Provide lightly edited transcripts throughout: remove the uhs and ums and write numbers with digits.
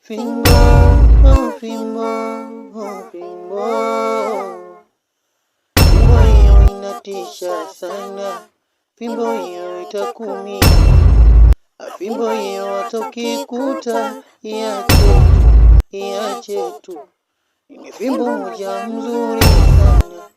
Fimbo, fimbo, fimbo. Fimbo hiyo inatisha sana. Fimbo hiyo itakumi. Fimbo hiyo watokikuta iache tu. Ni fimbo moja mzuri sana.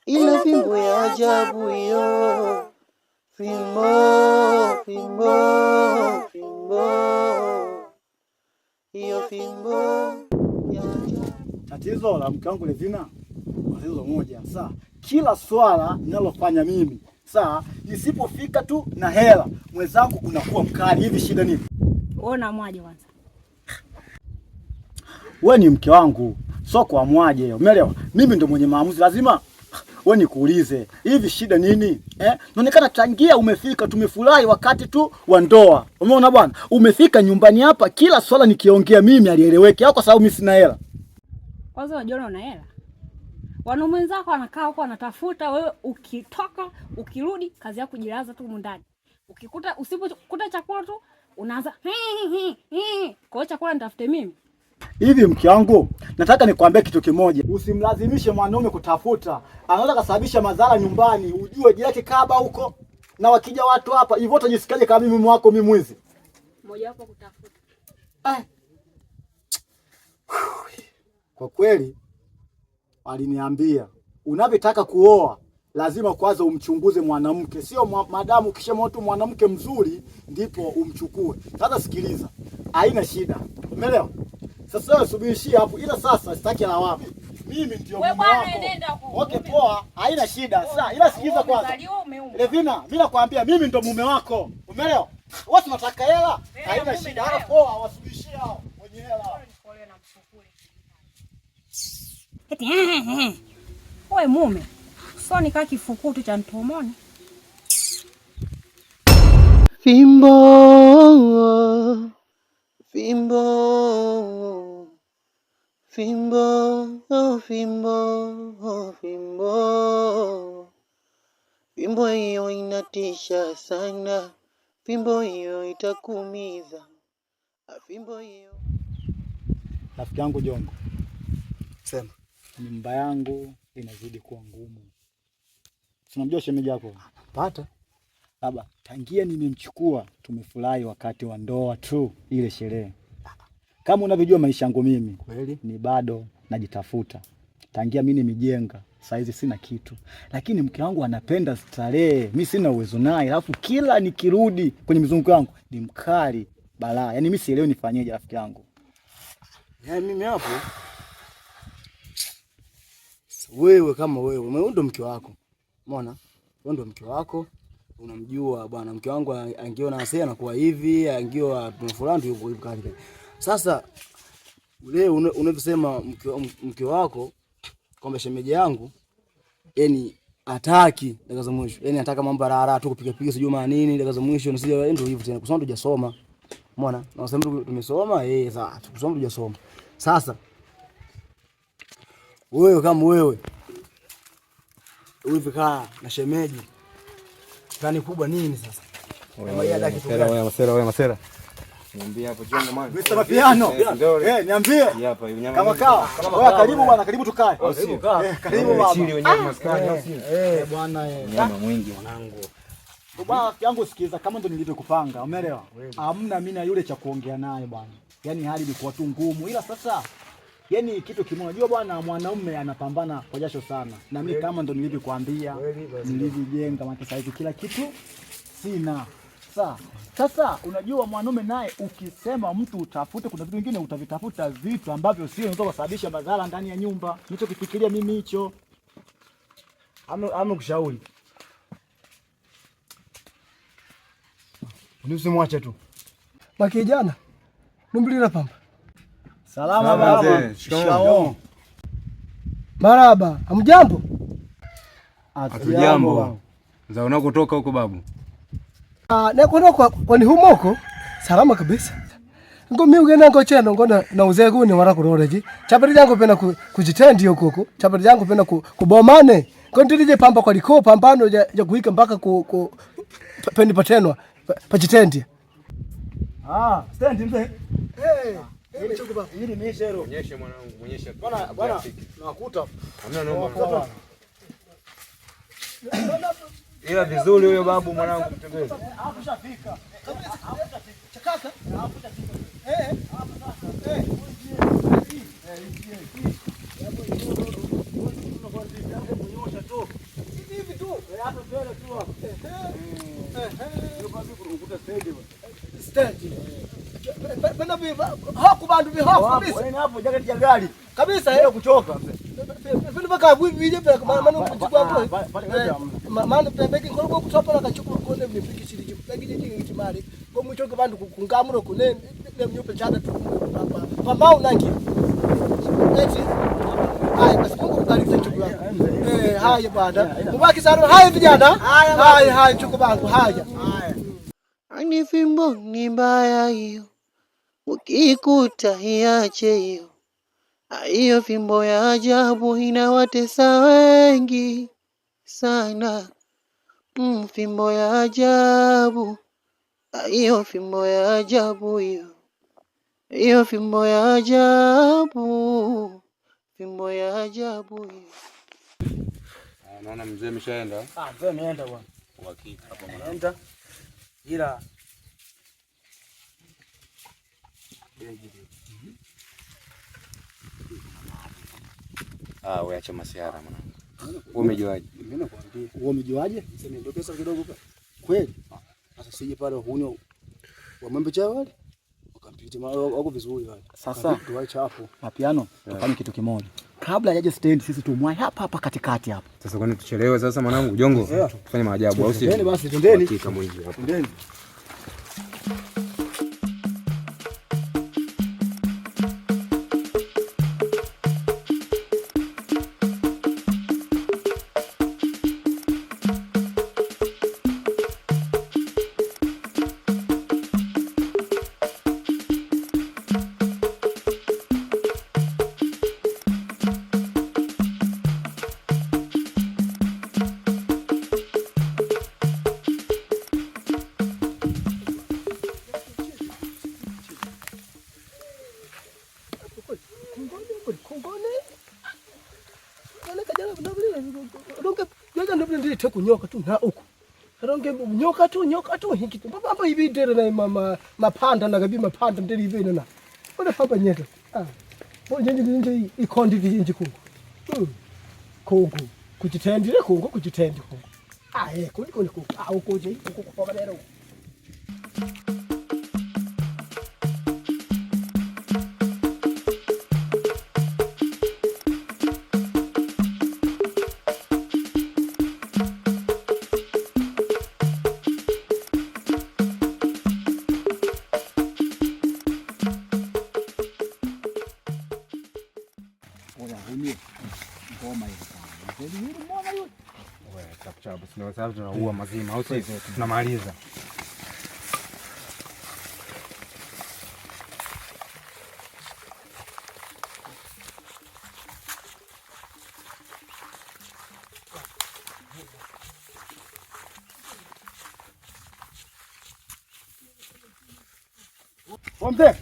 Ila fimbo ya ajabu hiyo. Fimbo, fimbo, fimbo. Hiyo fimbo ya ajabu. Tatizo la mke wangu Levina, tatizo moja. Saa kila swala ninalofanya mimi, saa nisipofika tu na hela, mwenzangu unakuwa mkali. Hivi shida nini? Wewe unamwaje kwanza? Wewe ni mke wangu, sio kwa mwaje. Umeelewa? Mimi ndo mwenye maamuzi, lazima wewe nikuulize. Hivi shida nini? Naonekana tangia umefika tumefurahi wakati tu wa ndoa. Umeona bwana? Umefika nyumbani hapa kila swala nikiongea mimi alieleweke, au kwa sababu mimi sina hela? Kwanza unajiona una hela? Wanaume wenzako wanakaa huko wanatafuta, wewe ukitoka, ukirudi kazi yako kujilaza tu ndani. Ukikuta usipokuta chakula tu unaanza kwa hiyo chakula nitafute mimi. Hivi mke wangu, nataka nikwambie kitu kimoja. Usimlazimishe mwanaume kutafuta. Anaweza kusababisha madhara nyumbani. Ujue jilake kaba huko. Na wakija watu hapa, hivyo utajisikiaje kama mimi wako mimi mwizi? Mmoja wapo kutafuta. Kwa kweli waliniambia unavyotaka kuoa lazima kwanza umchunguze mwanamke, sio madamu ukishaona tu mwanamke mzuri ndipo umchukue. Sasa sikiliza, haina shida, umeelewa? Sasa wewe subirishia hapo, ila sasa sitaki lawama. Mimi ndio mume wako. Okay, poa, haina shida. Sasa ila sikiliza kwanza. Levina, mimi nakwambia mimi ndio mume wako. Umeelewa? Wewe unataka hela? Haina shida. Hata poa, wasubirishie hao wenye hela. Eti wewe mume. Sio nikaa kifukutu cha mtomoni. Fimbo, fimbo, fimbo, fimbo, fimbo. Fimbo hiyo inatisha sana. Fimbo hiyo itakuumiza. Fimbo hiyo. Rafiki yangu Jongo, sema nyumba yangu inazidi kuwa ngumu. Unamjua shemeji yako? Pata. Baba, tangia nimemchukua tumefurahi wakati wa ndoa tu ile sherehe. Kama unavyojua maisha yangu mimi, kweli ni bado najitafuta. Tangia mimi nimejenga, saa hizi sina kitu. Lakini mke wangu anapenda starehe. Mimi sina uwezo naye. Alafu kila nikirudi kwenye mizunguko yangu ni mkali balaa. Yaani mimi sielewi nifanyeje rafiki yangu. Yaani mimi hapo wewe kama wewe ndo mke wako. Umeona? Wewe ndo mke wako. Unamjua bwana, mke wangu angeona asema anakuwa hivi, angeona tumefulani tu yuko hivi kali. Sasa leo unavyosema mke wako kwamba shemeji yangu yani hataki dakika za mwisho. Yani anataka mambo rara tu kupiga sijui maana nini dakika za mwisho, na sio ndio hivyo tena, kusoma tujasoma. Umeona? Na wasema tumesoma sasa kusoma tujasoma. Sasa wewe kama wewe ulivikaa na shemeji plani kubwa nini sasa? Masera. Niambie hapo Jongo man. Mr. Mapiano. Niambie. Hapa nyama. Kama kaa. Karibu bwana, karibu tukae. Karibu baba. Chini wenyewe maskani. Bwana nyama mwingi mwanangu. Baba yangu sikiza, kama ndo nilivyokupanga, umeelewa? Hamna mimi na yule cha kuongea naye bwana. Yaani hali ilikuwa tu ngumu, ila sasa yaani kitu kimoja, unajua bwana, mwanaume anapambana kwa jasho sana. Na mimi kama ndo nilivyokuambia, nilivyojenga maana sasa hivi kila kitu sina. Sasa unajua mwanaume naye ukisema mtu utafute, kuna vitu vingine utavitafuta vitu ambavyo sio unaweza kusababisha madhara ndani ya nyumba. Nilichokifikiria mimi hicho. Ame kushauri. Usimwache tu. Makijana. Numbulira pamba. Salama baba. Shikamoo. Maraba, hamjambo? Hatujambo. Za unakotoka huko babu? Nakotoka kwani humoko? Salama kabisa. Ngo mimi ugenda ngo cheno ngona na uzegu ni wara kuroreji. Chabari jangu pena kujitendi huko. Chabari jangu pena kubomane. Ngo ndilije pamba kwa liko pambano ya kuhika mpaka pendi patenwa. Pajitendi. Stand mzee. Hili imeisha hilo. Onyeshe mwanangu, onyeshe. Bwana, nakuta. Hamna naomba. Ila vizuri huyo babu mwanangu mtembeze. Hapo shafika. Chakaka. Haku bandu bihafu kabisa. Hapo jaketi ya gari. Kabisa kuchoka. Vile baka bwije peka maana kuchukua maana pembeki ngoro kutopa na kachukua kone mipiki chili pembeki nyingi kimari kwa mchoke bandu kungamuro kune ne mnyope chana tu pambao nangi eti haya basi Mungu kubariki chukua haya baada mbaki sana haya vijana haya chukua bangu haya Ani fimbo ni mbaya hiyo, ukikuta iache hiyo. Hiyo fimbo ya ajabu inawatesa wengi sana. Fimbo ya ajabu. Hiyo fimbo ya ajabu hiyo. Hiyo fimbo ya ajabu. Fimbo ya ajabu hiyo. Naona mzee ameshaenda. Mzee ameenda bwana. Uhakika hapo ameenda. Ila wewe acha masiara mwanangu. Wewe umejuaje? Mimi nakwambia. Wewe umejuaje? Sasa ndio pesa kidogo pale. Kweli? Sasa sije pale huni wa mambo cha wale. Wakampita wako vizuri wale. Sasa tuache hapo. Mapiano, tufanye kitu kimoja. Kabla hajaje stand sisi tumwai hapa katikati hapa. Sasa kwani tuchelewe sasa mwanangu Jongo? Tufanye maajabu au si? Twendeni basi, twendeni. Hakika mwingi hapo. Twendeni. Kunyoka tu na huko. Ronge nyoka tu hiki tu. Papa hivi dere na mapanda na gabi mapanda ndiri hivi na. Ona papa nyeta. Bonje nje ikondi vinje kungu. Kungu. Kujitendire kungu kujitendi kungu. Kuli kungu. Uko je uko kwa lero. Chapu sio sababu tunaua mazima au sisi tunamaliza. Mzee.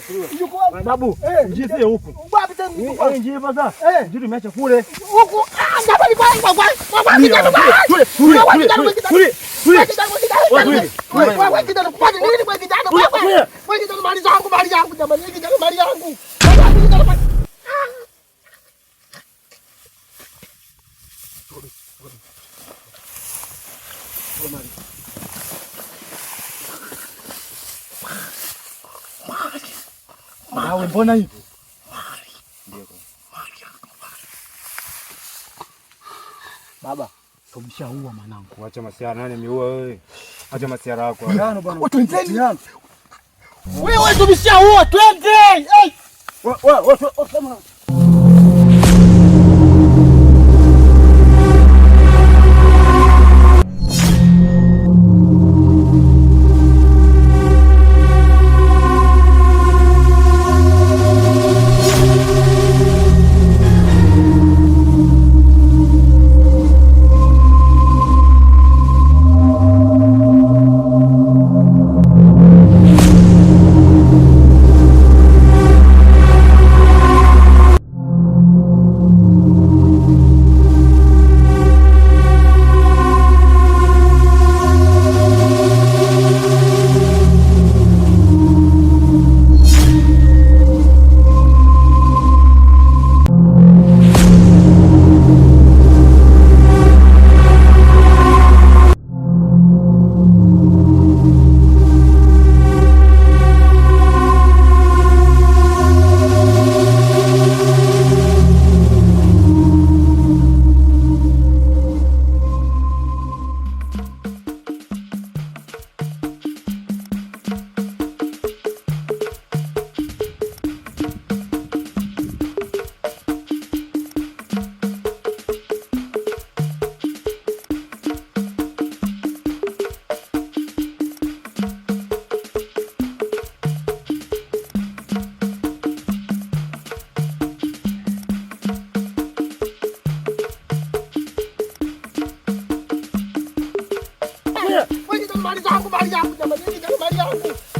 Subiri. Babu, njia sio huko. Babu tena. Njia basa. Njia tumeacha kule. Huko ndabali kwa Nawe mbona hivyo? Baba, tumshaua mwanangu. Acha masiara, nani ameua wewe? Acha masiara yako. Twendeni. Wewe tumshaua, twende. Wewe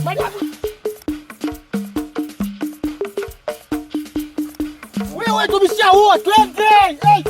Mali yangu. Wewe tumeshaua twende. Hey.